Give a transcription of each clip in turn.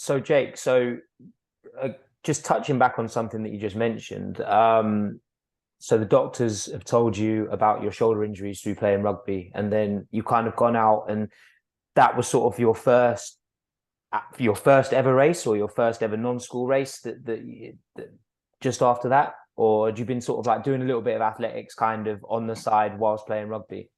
So Jake, uh, just touching back on something that you just mentioned. So the doctors have told you about your shoulder injuries through playing rugby, and then you kind of gone out, and that was sort of your first ever race or your first ever non-school race that just after that, or had you been sort of like doing a little bit of athletics kind of on the side whilst playing rugby?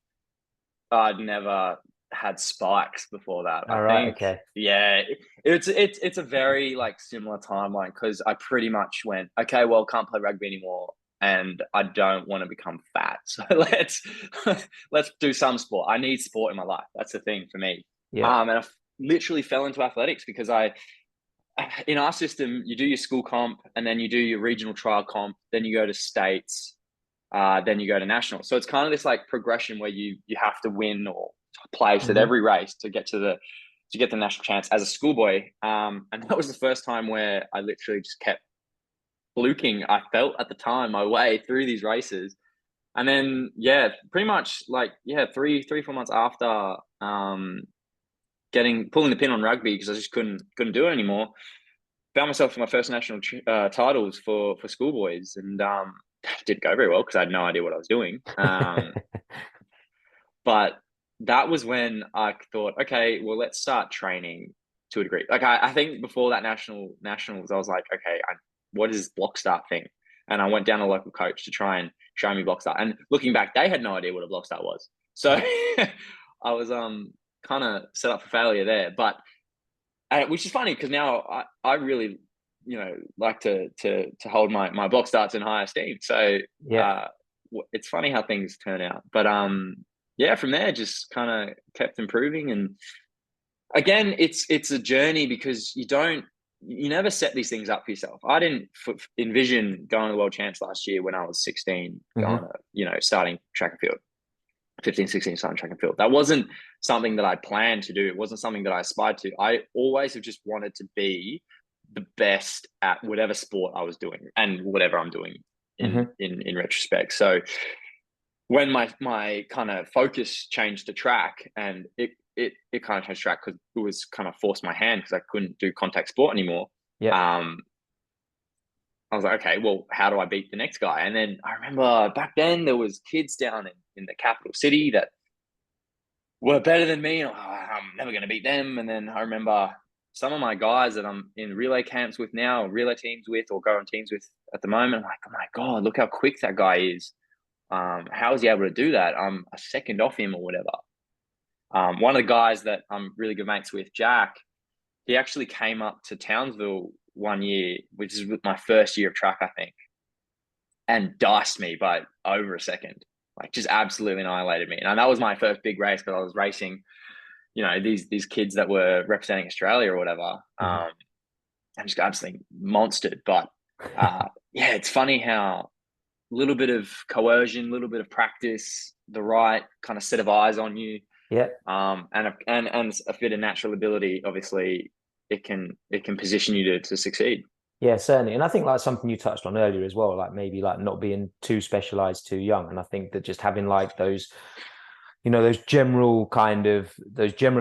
I'd never had spikes before that. I All right, think, okay. yeah, it's a very like similar timeline because I pretty much went, okay, well, can't play rugby anymore, and I don't want to become fat, so let's do some sport. I need sport in my life. That's the thing for me. Yeah. And I literally fell into athletics because in our system, you do your school comp, and then you do your regional trial comp, then you go to states, then you go to national. So it's kind of this like progression where you have to win or place at Hmm. every race to get the national chance as a schoolboy. And that was the first time where I literally just kept fluking. I felt at the time my way through these races, and then yeah, pretty much like yeah, 4 months after getting pulling the pin on rugby because I just couldn't do it anymore. Found myself in my first national titles for schoolboys, and didn't go very well because I had no idea what I was doing. But that was when I thought, okay, well, let's start training to a degree. Like I think before that nationals, I was like, okay, what is this block start thing? And I went down to a local coach to try and show me block start. And looking back, they had no idea what a block start was. So I was kind of set up for failure there. But which is funny because now I really like to hold my block starts in high esteem. So Yeah. uh, it's funny how things turn out. But yeah, from there just kind of kept improving. And again, it's a journey because you never set these things up for yourself. I didn't envision going to the world champs last year when I was 16, going Hmm. to starting track and field. 15, 16 starting track and field. That wasn't something that I planned to do. It wasn't something that I aspired to. I always have just wanted to be the best at whatever sport I was doing and whatever I'm doing Hmm. in retrospect. So when my kind of focus changed to track, and it kind of changed track because it was kind of forced my hand because I couldn't do contact sport anymore. Yeah. Um, I was like, okay, well, how do I beat the next guy? And then I remember back then there was kids down in the capital city that were better than me. I'm never going to beat them. And then I remember some of my guys that I'm in relay camps with now, relay teams with, or go on teams with at the moment. I'm like, oh my God, look how quick that guy is. How is he able to do that? I'm a second off him or whatever. One of the guys that I'm really good mates with, Jack, he actually came up to Townsville one year, which is my first year of track, I think, and diced me by over a second. Like just absolutely annihilated me. And that was my first big race because I was racing these kids that were representing Australia or whatever, Hmm. and just got absolutely monstered. But yeah, it's funny how a little bit of coercion, a little bit of practice, the right kind of set of eyes on you, Yeah. and a bit of natural ability, obviously, it can position you to succeed. Yeah, certainly. And I think like something you touched on earlier as well, like maybe like not being too specialized too young. And I think that just having like those, those general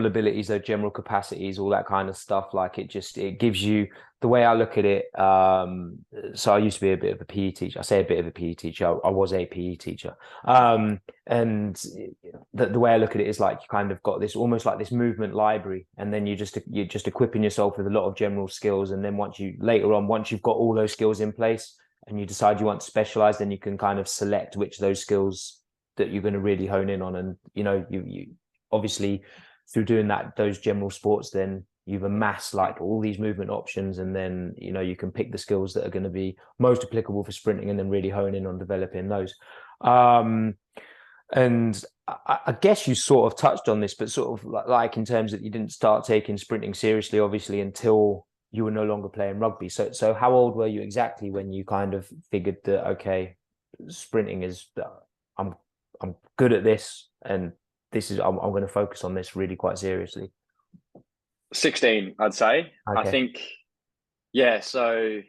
abilities, those general capacities, all that kind of stuff, like it gives you the way I look at it. So I used to be a bit of a PE teacher. I say a bit of a PE teacher. I was a PE teacher. And the way I look at it is like you kind of got this almost like this movement library, and then you're just equipping yourself with a lot of general skills. And then once you've got all those skills in place and you decide you want to specialize, then you can kind of select which of those skills that you're going to really hone in on. And you obviously through doing those general sports, then you've amassed like all these movement options, and then you can pick the skills that are going to be most applicable for sprinting, and then really hone in on developing those. Um and I guess you sort of touched on this, but sort of like in terms that you didn't start taking sprinting seriously, obviously, until you were no longer playing rugby. So how old were you exactly when you kind of figured that, okay, sprinting is, I'm I'm good at this, and I'm going to focus on this really quite seriously. 16, I'd say. I Okay. think, yeah. So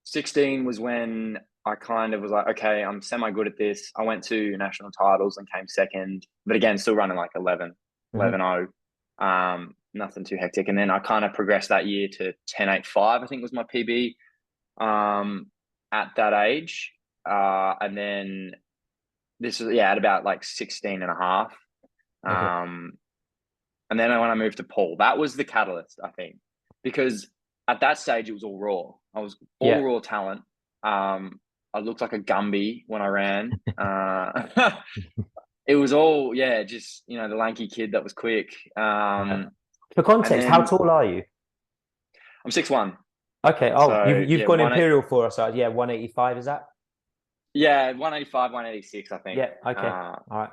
16 was when I kind of was like, okay, I'm semi good at this. I went to national titles and came second, but again, still running like 11, Hmm. 0. nothing too hectic. And then I kind of progressed that year to 10.85, I think was my PB at that age. And then this was, at about like 16 and a half. Okay. And then when I moved to Paul, that was the catalyst, I think, because at that stage it was all raw. I was all raw talent. I looked like a Gumby when I ran. It was all, just, the lanky kid that was quick. For context, how tall are you? I'm 6'1". Okay. Oh, So, you've gone imperial for us. 185 is that? Yeah, 185, 186, I think. Yeah. Okay. All right.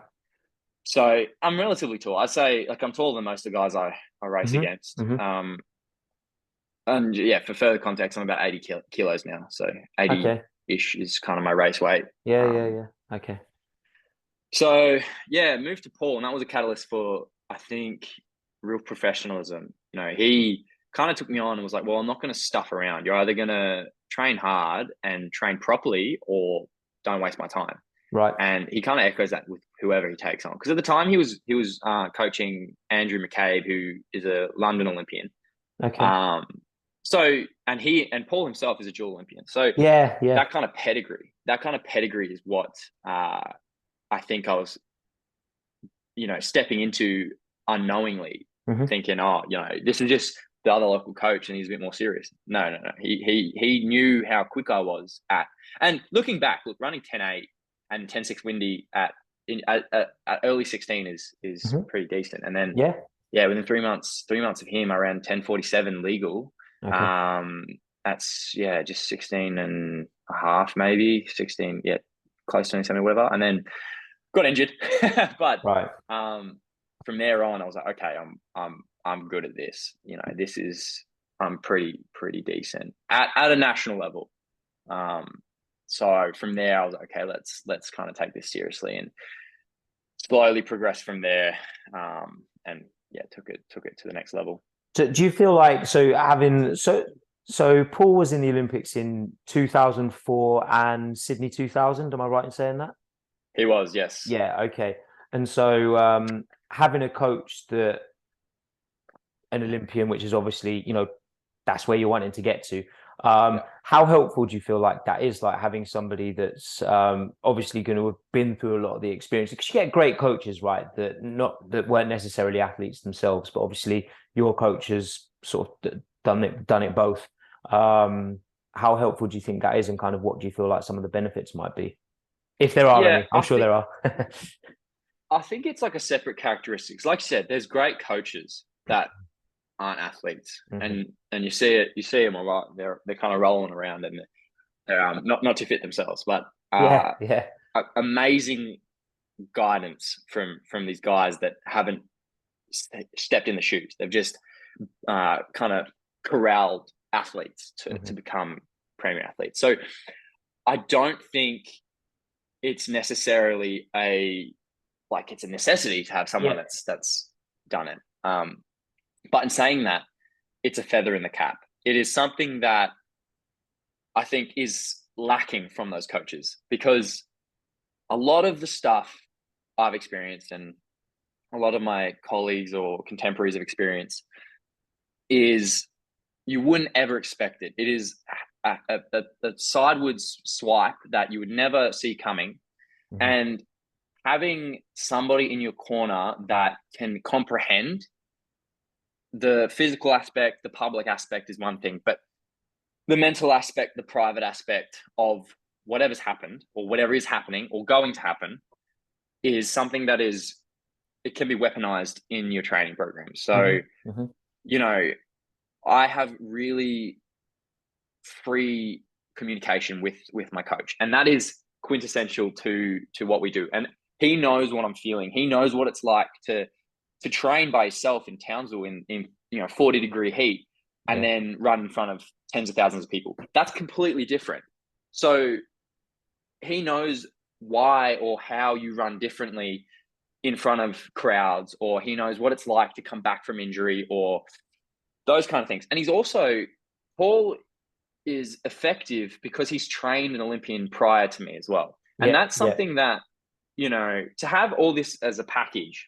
So I'm relatively tall. I'd say like I'm taller than most of the guys I race against. And for further context, I'm about 80 kilos now. So 80-ish is kind of my race weight. Yeah. Okay. So moved to Paul, and that was a catalyst for, I think, real professionalism. He kind of took me on and was like, well, I'm not going to stuff around. You're either going to train hard and train properly, or don't waste my time. Right. And he kind of echoes that with whoever he takes on. Because at the time he was coaching Andrew McCabe, who is a London Olympian. Okay. So, and Paul himself is a dual Olympian. So that kind of pedigree is what I think I was, stepping into unknowingly, thinking, this is just the other local coach and he's a bit more serious. No. He knew how quick I was and looking back, running 10.8 and 10.6 windy at early 16 is pretty decent. And then, within 3 months of him, I ran 10.47 legal. Okay. That's just 16 and a half, maybe 16, close to 27, whatever. And then got injured, but from there on, I was like, okay, I'm good at this. I'm pretty decent at a national level. So from there, I was like, okay, let's kind of take this seriously and slowly progress from there. And took it to the next level. So do you feel like so Paul was in the Olympics in 2004 and Sydney 2000? Am I right in saying that? He was, yes. Yeah. Okay. And so having a coach that an Olympian, which is obviously, that's where you're wanting to get to. How helpful do you feel like that is, like having somebody that's obviously going to have been through a lot of the experience? Because you get great coaches, right, that weren't necessarily athletes themselves, but obviously your coach has sort of done it both. How helpful do you think that is, and kind of what do you feel like some of the benefits might be, if there are any? I'm sure there are. I think it's like a separate characteristics. Like you said, there's great coaches that aren't athletes, and you see them a lot. They're kind of rolling around and they're not too fit themselves, but amazing guidance from these guys that haven't stepped in the shoes. They've just kind of corralled athletes to become premier athletes. So I don't think it's necessarily it's a necessity to have someone that's done it. But in saying that, it's a feather in the cap. It is something that I think is lacking from those coaches, because a lot of the stuff I've experienced and a lot of my colleagues or contemporaries have experienced is you wouldn't ever expect it. It is a sideways swipe that you would never see coming. And having somebody in your corner that can comprehend the physical aspect, the public aspect is one thing, but the mental aspect, the private aspect of whatever's happened or whatever is happening or going to happen is something that it can be weaponized in your training program. So, I have really free communication with my coach, and that is quintessential to what we do. And he knows what I'm feeling. He knows what it's like to train by yourself in Townsville in 40-degree heat and then run in front of tens of thousands of people. That's completely different. So he knows why or how you run differently in front of crowds, or he knows what it's like to come back from injury or those kind of things. And Paul is effective because he's trained an Olympian prior to me as well. And that's something that, to have all this as a package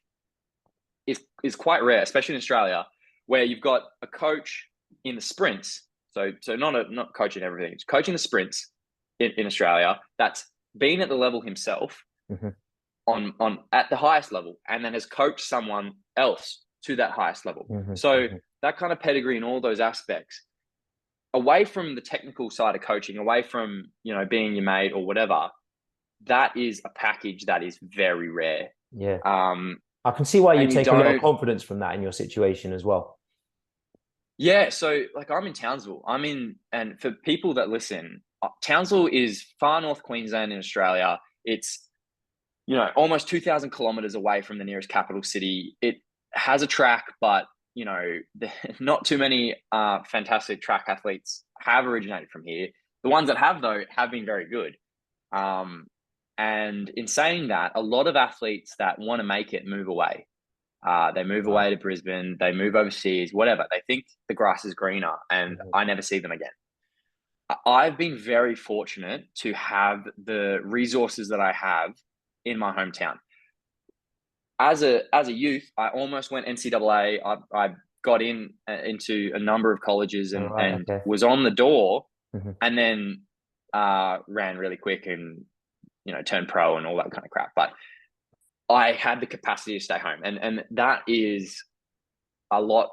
is quite rare, especially in Australia, where you've got a coach in the sprints. So not coaching everything, it's coaching the sprints in Australia that's been at the level himself Mm-hmm. on at the highest level, and then has coached someone else to that highest level. Mm-hmm. So Mm-hmm. that kind of pedigree in all those aspects, away from the technical side of coaching, away from, being your mate or whatever, that is a package that is very rare. Yeah. Um, I can see why you and you take a lot of don't, confidence from that in your situation as well. yeah. So like I'm in Townsville. And for people that listen, Townsville is far north Queensland in Australia. It's, almost 2,000 kilometers away from the nearest capital city. It has a track, but not too many fantastic track athletes have originated from here. The ones that have, though, have been very good. And in saying that, a lot of athletes that want to make it move away. They move away to Brisbane, they move overseas, whatever. They think the grass is greener, and I never see them again. I've been very fortunate to have the resources that I have in my hometown. As a youth, I almost went NCAA. I got into a number of colleges All and right. Okay. was on the door, Mm-hmm. and then ran really quick and turned pro and all that kind of crap. But I had the capacity to stay home, and that is a lot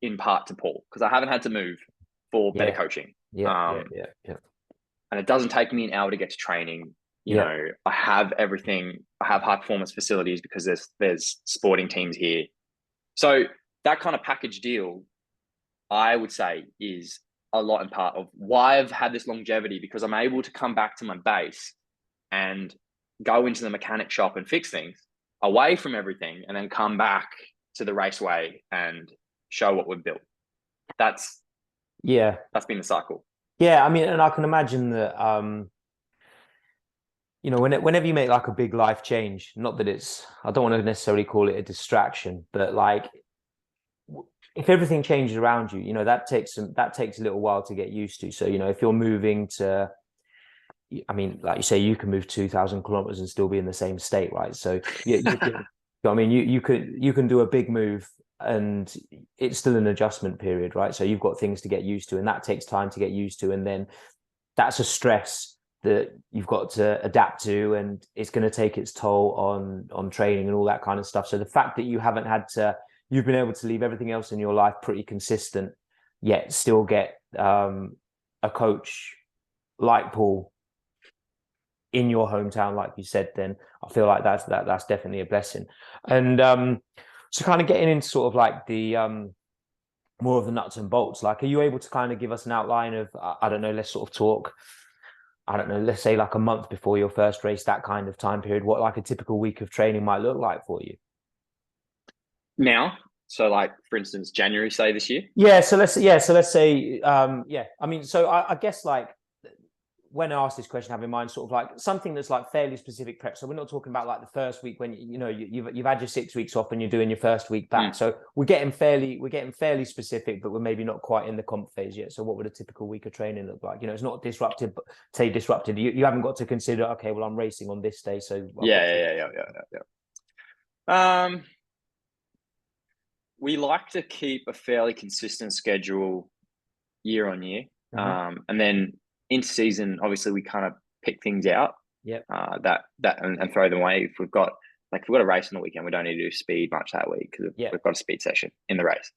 in part to Paul, because I haven't had to move for better Yeah. coaching. Yeah. Yeah. Yeah. Yeah. And it doesn't take me an hour to get to training. Yeah. I have everything. I have high performance facilities because there's sporting teams here. So that kind of package deal, I would say, is a lot in part of why I've had this longevity, because I'm able to come back to my base and go into the mechanic shop and fix things away from everything, and then come back to the raceway and show what we've built. That's Yeah. been the cycle. Yeah. I mean, and I can imagine that, whenever you make like a big life change, not that I don't want to necessarily call it a distraction, but like if everything changes around you, that takes a little while to get used to. So, if you're moving to, I mean, like you say, you can move 2,000 kilometers and still be in the same state, right? So you can, I mean, you can do a big move and it's still an adjustment period, right? So you've got things to get used to, and that takes time to get used to, and then that's a stress that you've got to adapt to, and it's going to take its toll on training and all that kind of stuff. So the fact that you've been able to leave everything else in your life pretty consistent, yet still get a coach like Paul in your hometown, like you said, then I feel like that's definitely a blessing. And so kind of getting into sort of like the more of the nuts and bolts, like, are you able to kind of give us an outline of, I don't know, let's sort of talk, I don't know, let's say like a month before your first race, that kind of time period, what like a typical week of training might look like for you? Now, so like for instance, January, say, this year. So let's say I mean, so I guess like when I ask this question, have in mind sort of like something that's like fairly specific prep. So we're not talking about like the first week when you've had your 6 weeks off and you're doing your first week back. So we're getting fairly specific, but we're maybe not quite in the comp phase yet. So what would a typical week of training look like? It's not disrupted, but say disrupted. You haven't got to consider, okay, well, I'm racing on this day, so Yeah. We like to keep a fairly consistent schedule year on year. Mm-hmm. And then in season, obviously we kind of pick things out. Yep. And throw them away. If we've got a race on the weekend, we don't need to do speed much that week because we've got a speed session in the race.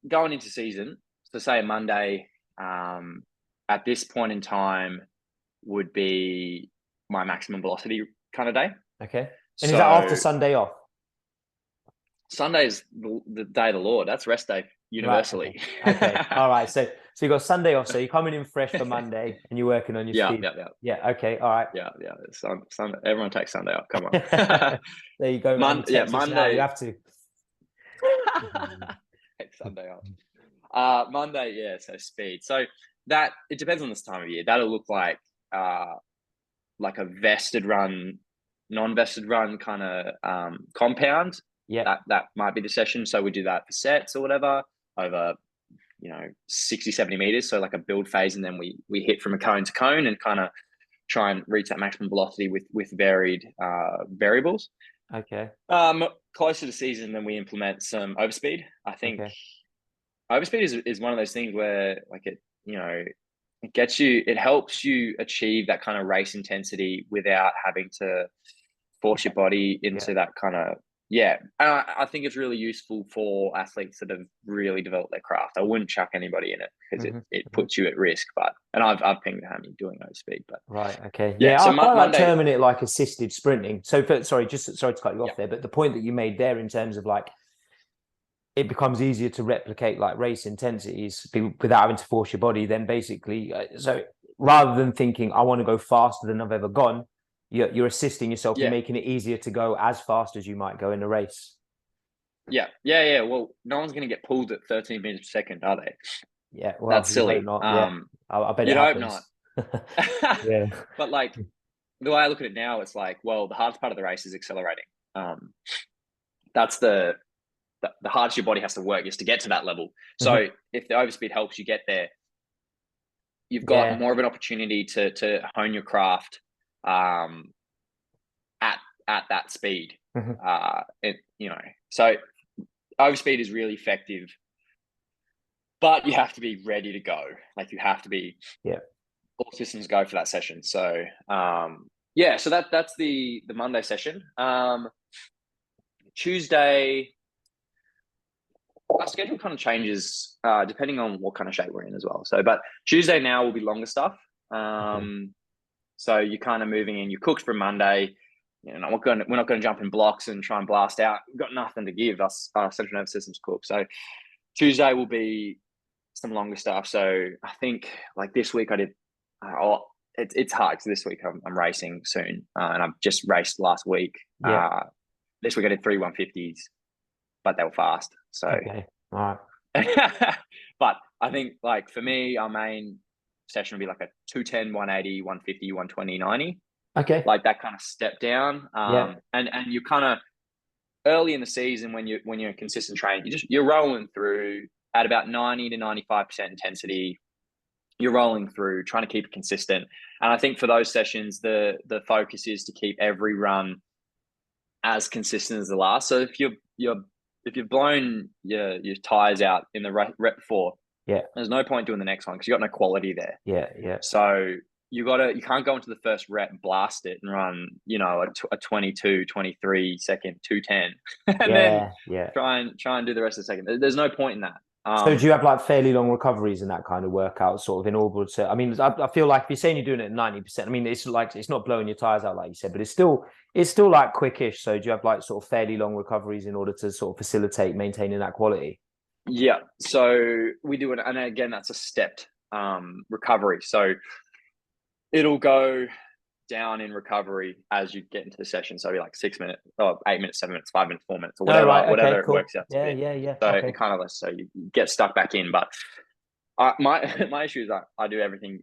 Going into season, so say Monday, at this point in time would be my maximum velocity kind of day. Okay. And is that after Sunday off? Sunday is the day of the Lord. That's rest day universally. Right, okay. All right. So you got Sunday off. So you're coming in fresh for Monday and you're working on your speed. Yeah. Okay. All right. Yeah. Sunday, everyone takes Sunday off. Come on. There you go. Monday. Now you have to. Take Sunday off. Monday. Yeah. So speed. So that it depends on this time of year. That'll look like a vested run, non-vested run kind of compound. Yeah. That might be the session. So we do that for sets or whatever over, 60, 70 meters. So like a build phase, and then we hit from a cone to cone and kind of try and reach that maximum velocity with varied variables. Okay. closer to season, then we implement some overspeed. I think Okay. overspeed is one of those things where like it helps you achieve that kind of race intensity without having to force your body Yeah. into that kind of, yeah. And I think it's really useful for athletes that have really developed their craft. I wouldn't chuck anybody in it because hmm it hmm puts you at risk. But and I've pinged Hammy doing overspeed, but Right. Okay. yeah. Yeah, So I quite like Monday, terming it like assisted sprinting. So, sorry, just sorry to cut you yeah, off there, but the point that you made there in terms of like it becomes easier to replicate like race intensities without having to force your body, then basically, so rather than thinking I want to go faster than I've ever gone, you're assisting yourself. You're yeah, making it easier to go as fast as you might go in a race. yeah. Well, no one's going to get pulled at 13 meters per second, are they? Yeah. Well, That's you hope silly. not. Yeah. I bet it You'd hope not. happens. Yeah. But like the way I look at it now, it's like, well, the hardest part of the race is accelerating. Um, that's the hardest your body has to work is to get to that level. Mhm. So if the overspeed helps you get there, you've got Yeah. more of an opportunity to hone your craft um, at at that speed. Mhm. So overspeed is really effective, but you have to be ready to go. Like you have to be Yeah. all systems go for that session. So so that's the Monday session. Tuesday, our schedule kind of changes depending on what kind of shape we're in as well. So, but Tuesday now will be longer stuff. Okay. So you're kind of moving in. You cooked for Monday. We're not going to jump in blocks and try and blast out. We've got nothing to give. Us central nervous system's cooked. So Tuesday will be some longer stuff. So I think like this week I did. It's hard because this week I'm racing soon, and I've just raced last week. Yeah. This week I did 3 150s, but they were fast. So, Okay. All right. but I think like for me, our main session would be like a 210, 180, 150, 120, 90, Okay. like that kind of step down. Yeah. And you kind of early in the season when you're consistent training, you're rolling through at about 90 to 95% intensity. You're rolling through, trying to keep it consistent. And I think for those sessions, the focus is to keep every run as consistent as the last. So if you've blown your tires out in the rep before, Yeah. there's no point doing the next one because you got no quality there. Yeah. Yeah. So you can't go into the first rep and blast it and run, a 22, 23 second 210 and then Yeah. Yeah. try and do the rest of the second. There's no point in that. So do you have like fairly long recoveries in that kind of workout, sort of in order to? I mean, I feel like if you're saying you're doing it at 90%, I mean, it's like it's not blowing your tires out like you said, but it's still like quickish. So do you have like sort of fairly long recoveries in order to sort of facilitate maintaining that quality? Yeah. So we do it, and again, that's a stepped recovery. So it'll go down in recovery as you get into the session. So it'll be like 6 minutes, 8 minutes, 7 minutes, 5 minutes, 4 minutes, or Oh, whatever, right. Okay. whatever it Cool. works out to Yeah. be. Yeah. Yeah. So Okay. it kind of so you get stuck back in. But my my issue is I do everything.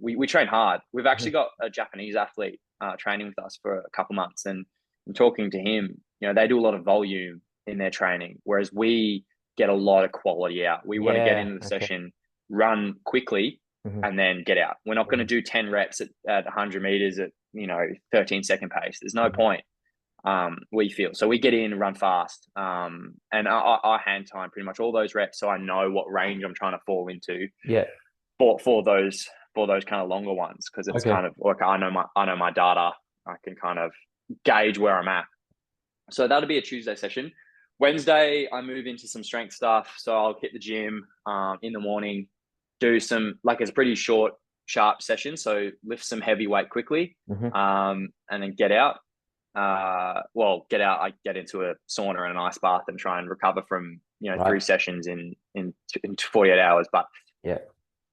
We train hard. We've actually Mhm. got a Japanese athlete training with us for a couple months, and I'm talking to him. They do a lot of volume in their training, whereas we get a lot of quality out. We want to get Yeah. into the Okay. session, run quickly, hmm and then get out. We're not going to hmm do 10 reps at 100 meters at 13-second pace. There's no hmm point. We feel so we get in and run fast, and I hand time pretty much all those reps, so I know what range I'm trying to fall into Yeah. for those kind of longer ones because it's Okay. kind of like I know my data. I can kind of gauge where I'm at. So that'll be a Tuesday session. Wednesday, I move into some strength stuff. So I'll hit the gym in the morning, do some like it's a pretty short, sharp session. So lift some heavy weight quickly, hmm and then get out. Get out. I get into a sauna and an ice bath and try and recover from Right. 3 sessions in 48 hours. But Yeah.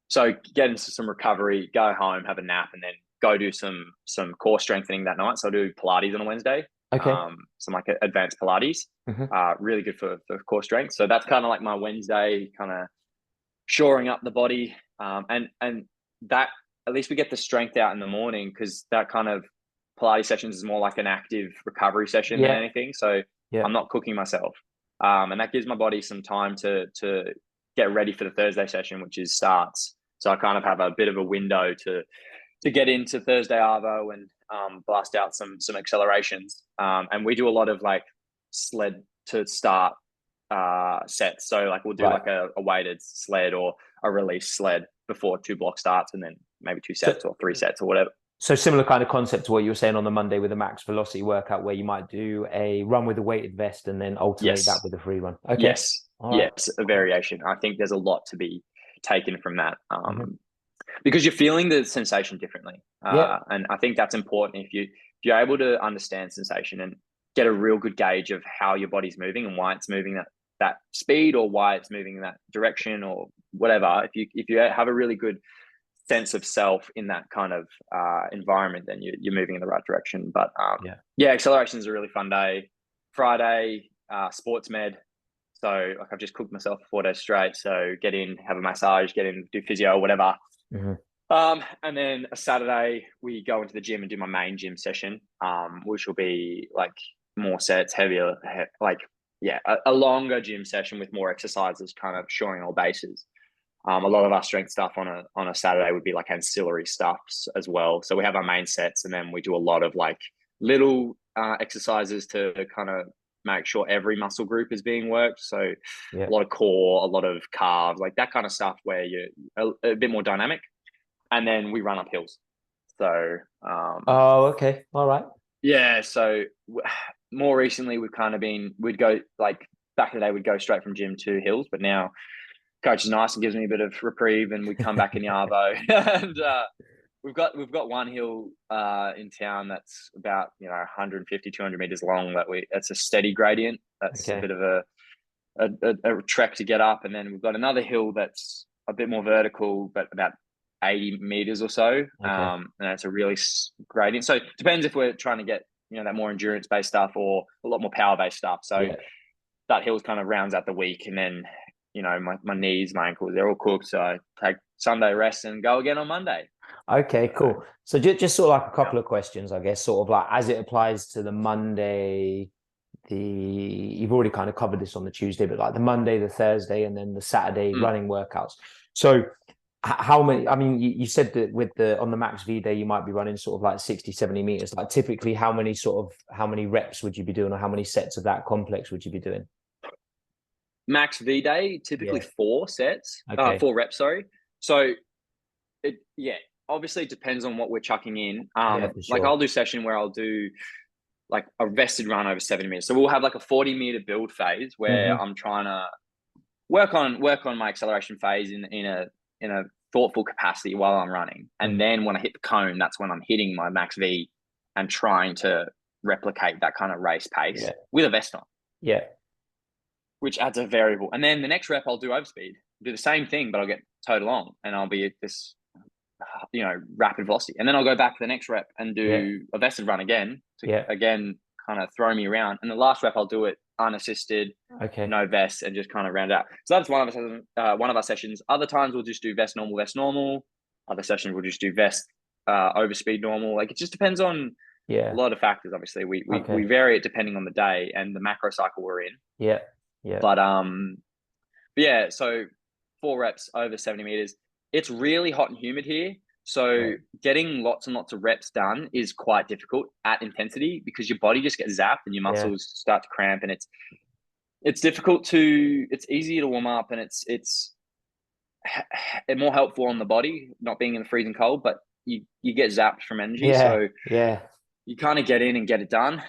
so get into some recovery, go home, have a nap, and then go do some core strengthening that night. So I do Pilates on a Wednesday, Okay. some like advanced Pilates, hmm really good for core strength. So that's kind of like my Wednesday, kind of shoring up the body, and that at least we get the strength out in the morning because that kind of Pilates sessions is more like an active recovery session than Yeah. anything. So Yeah. I'm not cooking myself, and that gives my body some time to get ready for the Thursday session, which is starts. So I kind of have a bit of a window to get into Thursday Arvo and blast out some accelerations. And we do a lot of like sled to start sets. So like we'll do Right. like a weighted sled or a release sled before 2 block starts, and then maybe 2 sets So, or 3 sets or whatever. so similar kind of concept to what you were saying on the Monday with the max velocity workout, where you might do a run with a weighted vest and then alternate that Yes. with a free run. Okay. Yes. All right. Yes. A variation. I think there's a lot to be taken from that. Mhm. Because you're feeling the sensation differently. Yeah. And I think that's important if you're able to understand sensation and get a real good gauge of how your body's moving and why it's moving that speed or why it's moving in that direction or whatever. If you have a really good sense of self in that kind of environment, then you're moving in the right direction. But Yeah. yeah, acceleration is a really fun day. Friday, sports med. So like I've just cooked myself for 4 days straight. So get in, have a massage, get in, do physio, whatever. Hmm. And then a Saturday we go into the gym and do my main gym session, which will be like more sets, heavier, like yeah, a longer gym session with more exercises, kind of showing all bases. A lot of our strength stuff on a Saturday would be like ancillary stuffs as well. So we have our main sets, and then we do a lot of like little exercises to kind of make sure every muscle group is being worked. So Yeah. a lot of core, a lot of calves, like that kind of stuff where you're a bit more dynamic. And then we run up hills. So Oh, okay. All right. yeah, so more recently we'd go like back in the day we'd go straight from gym to hills, but now coach is nice and gives me a bit of reprieve, and we come back in the arvo. And we've got one hill in town that's about 150 200 meters long, it's a steady gradient. That's a Okay. bit of a trek to get up, and then we've got another hill that's a bit more vertical, but about 80 meters or so. Okay. And it's a really gradient. So it depends if we're trying to get that more endurance based stuff or a lot more power based stuff. So Yeah. that hills kind of rounds out the week, and then my knees, my ankles, they're all cooked. So I take Sunday rest and go again on Monday. Okay, So, cool. So just sort of like a yeah. couple of questions, I guess, sort of like as it applies to the Monday, you've already kind of covered this on the Tuesday, but like the Monday, the Thursday, and then the Saturday Mm. running workouts. So how many, I mean, you said that with on the max V day, you might be running sort of like 60, 70 meters. Like typically how many reps would you be doing, or how many sets of that complex would you be doing? Max V day, typically Yeah. 4 sets, Okay. 4 reps, sorry. So yeah, obviously it depends on what we're chucking in. Yeah, for Like sure. I'll do session where I'll do like a vested run over 70 meters. So we'll have like a 40-meter build phase where Hmm. I'm trying to work on my acceleration phase in a thoughtful capacity while I'm running. And Hmm. then when I hit the cone, that's when I'm hitting my max V and trying to replicate that kind of race pace Yeah. with a vest on, Yeah. which adds a variable. And then the next rep, I'll do overspeed, do the same thing, but I'll get total long and I'll be at this, rapid velocity. And then I'll go back to the next rep and Yeah. do a vested run again to Yeah. again kind of throw me around. And the last rep, I'll do it unassisted, Okay. no vest, and just kind of round out. So that's one of our sessions. Other times we'll just do vest normal, vest normal. Other sessions we'll just do vest overspeed normal. Like it just depends on a Yeah. lot of factors. Obviously, we Okay. vary it depending on the day and the macro cycle we're in. Yeah. Yeah. But yeah, so 4 reps over 70 meters. It's really hot and humid here. So Right. getting lots and lots of reps done is quite difficult at intensity because your body just gets zapped and your Yeah. muscles start to cramp, and it's difficult to it's easier to warm up, and it's more helpful on the body not being in the freezing cold, but you get zapped from energy. Yeah. So Yeah. you kind of get in and get it done.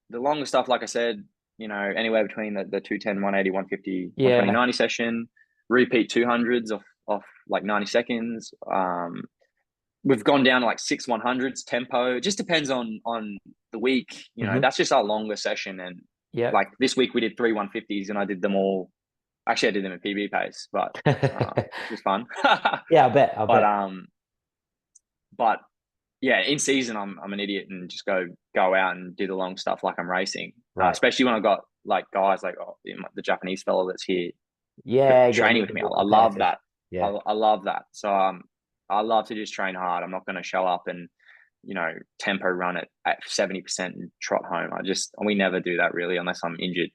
The longer stuff, like I said, anywhere between the 210, 180, 150, 120, Yeah. 90 session, repeat 200s off like 90 seconds. We've gone down to like 6 100s tempo. It just depends on the week. Hmm. That's just our longer session. And Yeah. like this week we did 3 150s and I did them all. Actually, I did them at PB pace, but which was fun. Yeah, I bet. I but bet. but yeah, in season I'm an idiot and just go out and do the long stuff like I'm racing. Right. Especially when I've got like guys like the Japanese fellow that's here Yeah, getting a training little with bit me. more I love competitive. that. Yeah. I love that. So I love to just train hard. I'm not going to show up and tempo run at 70% and trot home. We never do that really unless I'm injured.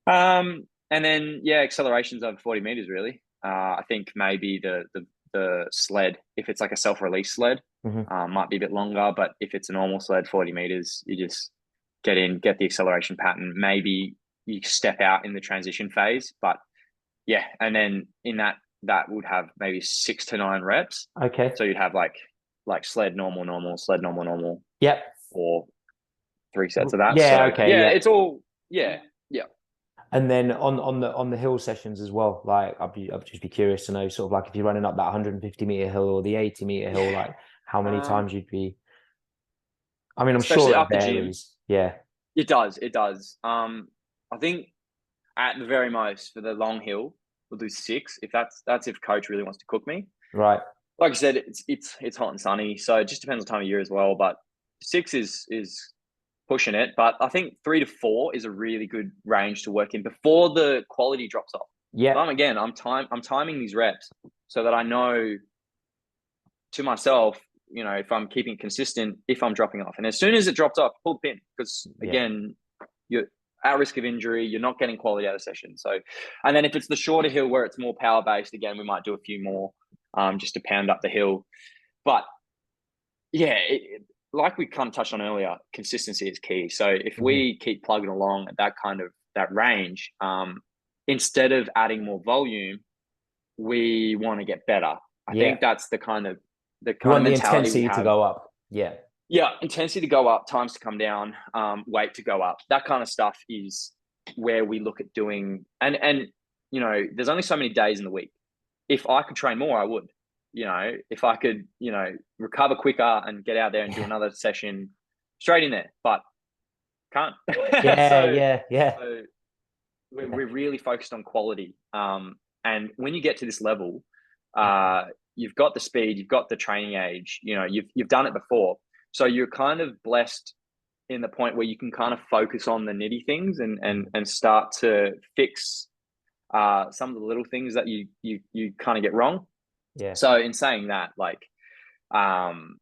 And then yeah, accelerations over 40 meters really. I think maybe the sled, if it's like a self-release sled, Hmm. might be a bit longer, but if it's a normal sled, 40 meters, you just get in, get the acceleration pattern. Maybe you step out in the transition phase, but yeah, and then in that would have maybe 6 to 9 reps. Okay. So you'd have like sled normal normal, sled normal normal, Yep. or 3 sets of that. Yeah. So Okay. yeah, Yeah. it's all yeah yeah. And then on the hill sessions as well, like I'd just be curious to know sort of like if you're running up that 150-meter hill or the 80-meter hill, Yeah. like how many Um, times you'd be. I mean, I'm Especially sure it after gym, varies. Yeah. it does. It does. I think at the very most for the long hill, we'll do 6 if that's if coach really wants to cook me. Right. Like I said, it's hot and sunny, so it just depends on time of year as well. But 6 is pushing it. But I think 3 to 4 is a really good range to work in before the quality drops off. So Yep. I'm timing these reps so that I know to myself, if I'm keeping consistent, if I'm dropping off. And as soon as it drops off, pull the pin because Yeah. again, you're at risk of injury. You're not getting quality out of session. So, and then if it's the shorter hill where it's more power based, again, we might do a few more just to pound up the hill. But yeah, like we kind of touched on earlier, consistency is key. So if Mhm. we keep plugging along at that range, instead of adding more volume, we want to get better. I Yeah. think that's the kind of You want the mentality we intensity to have. go up. Yeah. Yeah, intensity to go up, times to come down, weight to go up. That kind of stuff is where we look at doing. And there's only so many days in the week. If I could train more, I would. If I could, recover quicker and get out there and do Yeah. another session straight in there, but can't. Yeah. so, Yeah. Yeah. so Yeah. we're really focused on quality. And when you get to this level, you've got the speed, you've got the training age, you've done it before. So you're kind of blessed in the point where you can kind of focus on the nitty things and start to fix some of the little things that you kind of get wrong. Yeah. So in saying that, like um,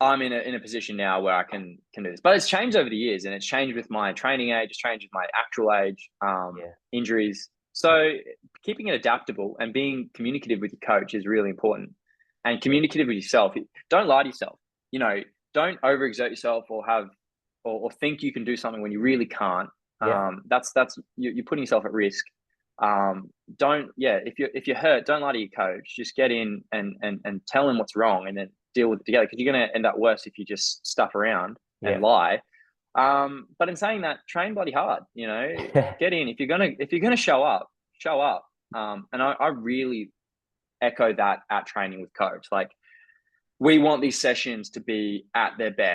I'm in a position now where I can do this, but it's changed over the years, and it's changed with my training age, it's changed with my actual age, Yeah. injuries. So keeping it adaptable and being communicative with your coach is really important, and Yeah. communicative with yourself. Don't lie to yourself. You know, don't overexert yourself or have or think you can do something when you really can't. Yeah. That's you're putting yourself at risk. Don't if you're hurt, don't lie to your coach. Just get in and tell him what's wrong, and then deal with it together, because you're going to end up worse if you just stuff around and Yeah. lie. But in saying that, train bloody hard. Get in if you're gonna show up, show up. And I really echo that at training with coach. Like we want these sessions to be at their best.